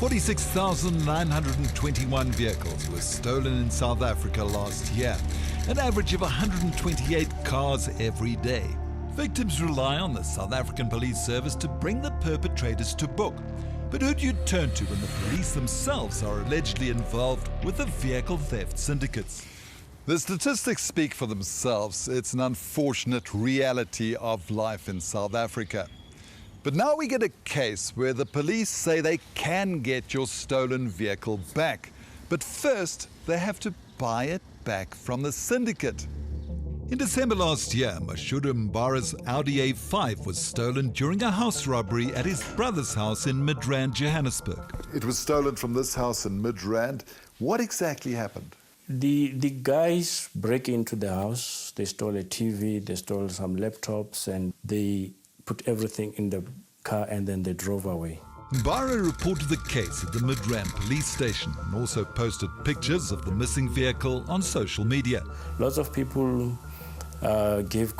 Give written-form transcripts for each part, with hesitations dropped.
46,921 vehicles were stolen in South Africa last year, an average of 128 cars every day. Victims rely on the South African Police Service to bring the perpetrators to book. But who do you turn to when the police themselves are allegedly involved with the vehicle theft syndicates? The statistics speak for themselves. It's an unfortunate reality of life in South Africa. But now we get a case where the police say they can get your stolen vehicle back. But first, they have to buy it back from the syndicate. In December last year, Mashudu Mbara's Audi A5 was stolen during a house robbery at his brother's house in Midrand, Johannesburg. It was stolen from this house in Midrand. What exactly happened? The guys break into the house, they stole a TV, they stole some laptops, and they put everything in the car and then they drove away. Mbara reported the case at the Midrand police station and also posted pictures of the missing vehicle on social media. Lots of people gave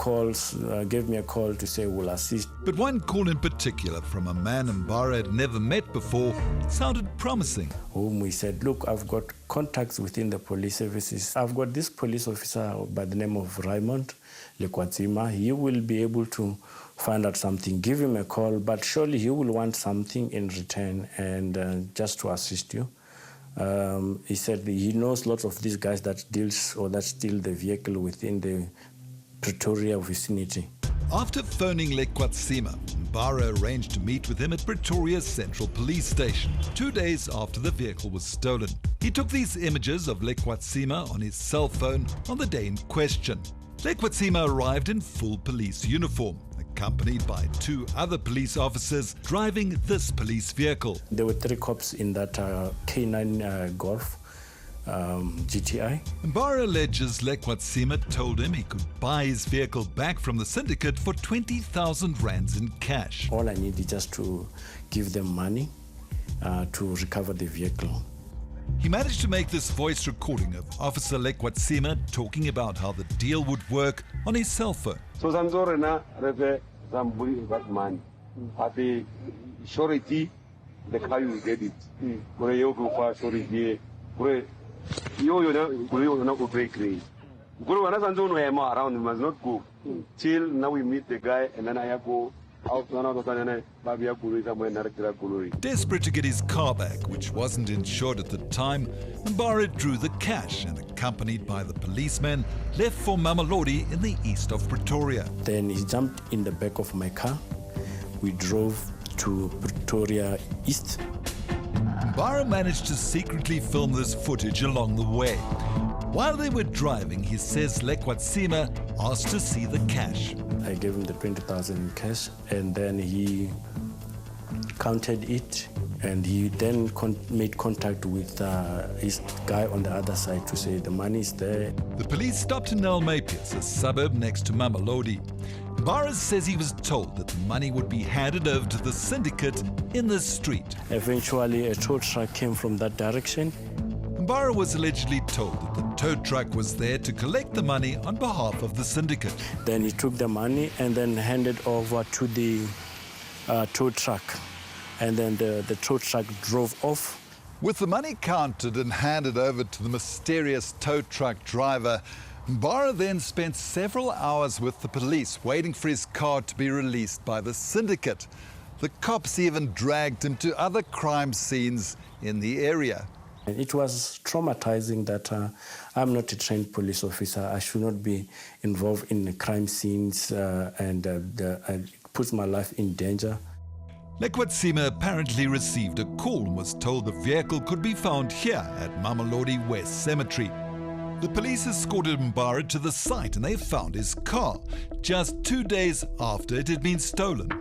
me a call to say we'll assist. But one call in particular from a man Mbara had never met before sounded promising. Whom we said, look, I've got contacts within the police services. I've got this police officer by the name of Raymond Lekwatsima. He will be able to find out something. Give him a call, but surely he will want something in return and just to assist you. He said he knows lots of these guys that steal the vehicle within the Pretoria vicinity. After phoning Lekwatsima, Mbara arranged to meet with him at Pretoria's Central Police Station 2 days after the vehicle was stolen. He took these images of Lekwatsima on his cell phone on the day in question. Lekwatsima arrived in full police uniform, accompanied by 2 other police officers driving this police vehicle. There were 3 cops in that K9 Golf GTI. Mbara alleges Lekwatsima told him he could buy his vehicle back from the syndicate for 20,000 rands in cash. All I need is just to give them money to recover the vehicle. He managed to make this voice recording of Officer Lekwatsima talking about how the deal would work on his cell phone. So Sanzorena reve Zambuli got money. At the surety, the car you get it. Where you go for surety, where you not go break race. Guru and Sanzono around must not go. Till now we meet the guy and then I go. Desperate to get his car back, which wasn't insured at the time, Mbara drew the cash and, accompanied by the policeman, left for Mamelodi in the east of Pretoria. Then he jumped in the back of my car. We drove to Pretoria East. Mbara managed to secretly film this footage along the way. While they were driving, he says Lekwatsima asked to see the cash. I gave him the 20,000 in cash, and then he counted it, and he then made contact with his guy on the other side to say the money is there. The police stopped in Nelmapius, a suburb next to Mamelodi. Mbara says he was told that the money would be handed over to the syndicate in the street. Eventually, a tow truck came from that direction. Mbara was allegedly told that the tow truck was there to collect the money on behalf of the syndicate. Then he took the money and then handed over to the tow truck. And then the tow truck drove off. With the money counted and handed over to the mysterious tow truck driver, Mbara then spent several hours with the police waiting for his car to be released by the syndicate. The cops even dragged him to other crime scenes in the area. It was traumatizing that I'm not a trained police officer. I should not be involved in the crime scenes and it puts my life in danger. Lekwatsima apparently received a call and was told the vehicle could be found here at Mamelodi West Cemetery. The police escorted Mbara to the site and they found his car just 2 days after it had been stolen.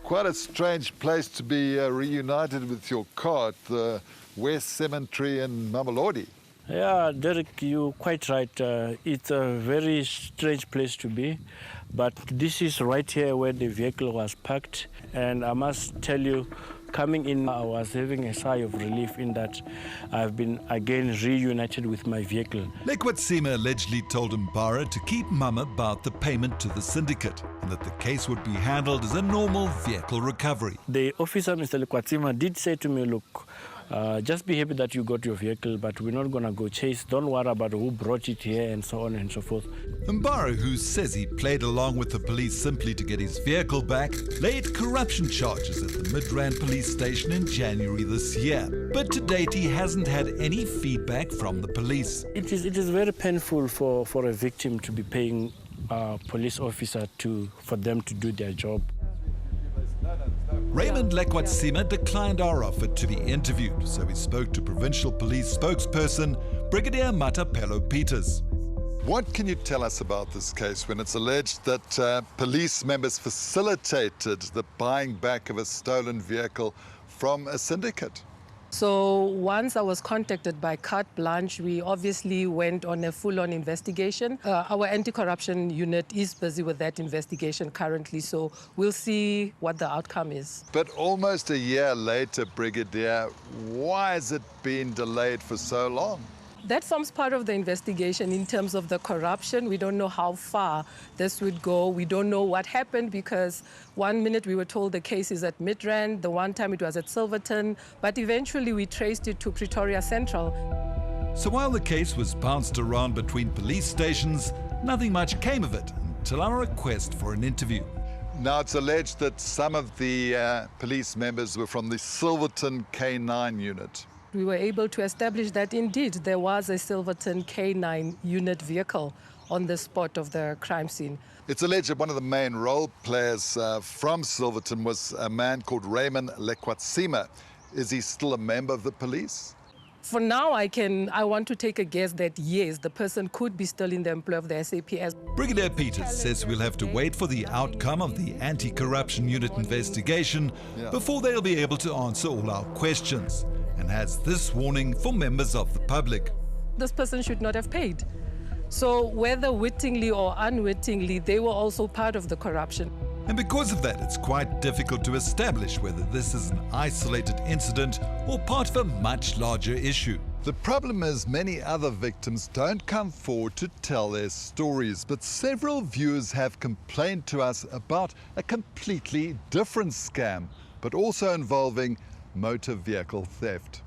Quite a strange place to be reunited with your car at the West Cemetery in Mamelodi. Yeah, Derek, you're quite right. It's a very strange place to be. But this is right here where the vehicle was parked. And I must tell you, Coming in, I was having a sigh of relief in that I've been again reunited with my vehicle. Lekwatsima allegedly told Mbara to keep mum about the payment to the syndicate and that the case would be handled as a normal vehicle recovery. The officer, Mr. Lekwatsima, did say to me, look, just be happy that you got your vehicle, but we're not going to go chase. Don't worry about who brought it here and so on and so forth. Mbara, who says he played along with the police simply to get his vehicle back, laid corruption charges at the Midrand police station in January this year. But to date, he hasn't had any feedback from the police. It is very painful for a victim to be paying a police officer for them to do their job. Raymond Lekwatsima declined our offer to be interviewed, so we spoke to Provincial Police spokesperson Brigadier Matapelo Peters. What can you tell us about this case when it's alleged that police members facilitated the buying back of a stolen vehicle from a syndicate? So once I was contacted by Carte Blanche, we obviously went on a full-on investigation. Our anti-corruption unit is busy with that investigation currently, so we'll see what the outcome is. But almost a year later, Brigadier, why has it been delayed for so long? That forms part of the investigation in terms of the corruption. We don't know how far this would go. We don't know what happened because 1 minute we were told the case is at Midrand, the one time it was at Silverton, but eventually we traced it to Pretoria Central. So while the case was bounced around between police stations, nothing much came of it until our request for an interview. Now, it's alleged that some of the police members were from the Silverton K9 unit. We were able to establish that indeed there was a Silverton K9 unit vehicle on the spot of the crime scene. It's alleged that one of the main role players from Silverton was a man called Raymond Lekwatsima. Is he still a member of the police? For now, I want to take a guess that yes, the person could be still in the employ of the SAPS. Brigadier Peters says we'll have to wait for the outcome of the anti-corruption unit investigation before they'll be able to answer all our questions, and has this warning for members of the public. This person should not have paid. So whether wittingly or unwittingly, they were also part of the corruption. And because of that, it's quite difficult to establish whether this is an isolated incident or part of a much larger issue. The problem is many other victims don't come forward to tell their stories, but several viewers have complained to us about a completely different scam, but also involving motor vehicle theft.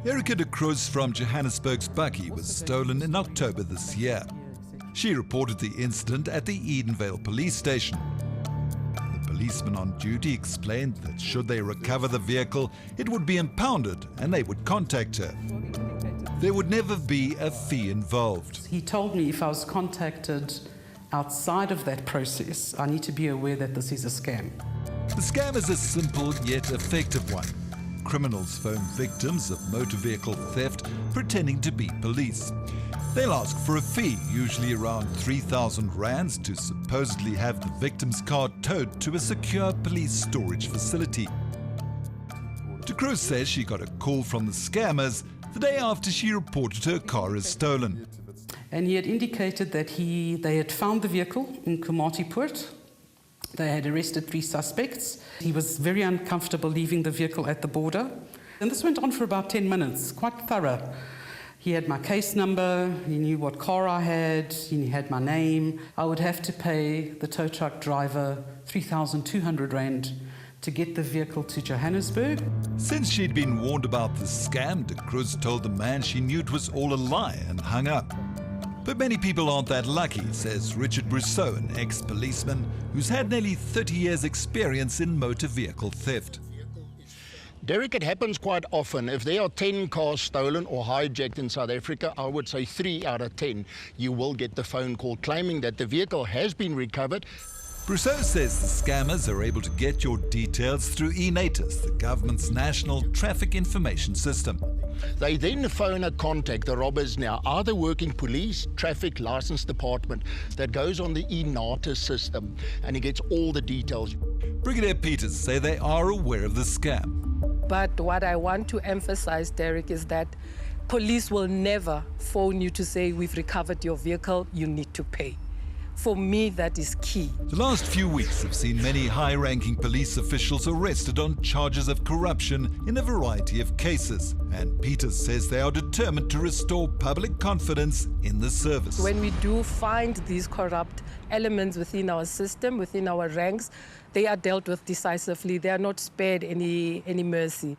Erica de Cruz from Johannesburg's Bucky was stolen in October this year. She reported the incident at the Edenvale police station. The policeman on duty explained that should they recover the vehicle, it would be impounded and they would contact her. There would never be a fee involved. He told me if I was contacted outside of that process, I need to be aware that this is a scam. The scam is a simple yet effective one. Criminals phone victims of motor vehicle theft pretending to be police. They'll ask for a fee, usually around 3,000 rands, to supposedly have the victim's car towed to a secure police storage facility. De Cruz says she got a call from the scammers the day after she reported her car as stolen. And he had indicated that they had found the vehicle in Komatipoort. They had arrested 3 suspects. He was very uncomfortable leaving the vehicle at the border. And this went on for about 10 minutes, quite thorough. He had my case number, he knew what car I had, he had my name. I would have to pay the tow truck driver 3,200 rand to get the vehicle to Johannesburg. Since she'd been warned about the scam, De Cruz told the man she knew it was all a lie and hung up. But many people aren't that lucky, says Richard Brousseau, an ex-policeman who's had nearly 30 years' experience in motor vehicle theft. Derek, it happens quite often. If there are 10 cars stolen or hijacked in South Africa, I would say 3 out of 10, you will get the phone call claiming that the vehicle has been recovered. Brousseau says the scammers are able to get your details through eNatus, the government's national traffic information system. They then phone a contact, the robbers now, either working police, traffic license department, that goes on the eNatus system, and he gets all the details. Brigadier Peters say they are aware of the scam. But what I want to emphasize, Derek, is that police will never phone you to say, we've recovered your vehicle, you need to pay. For me, that is key. The last few weeks have seen many high-ranking police officials arrested on charges of corruption in a variety of cases. And Peters says they are determined to restore public confidence in the service. When we do find these corrupt elements within our system, within our ranks, they are dealt with decisively. They are not spared any mercy.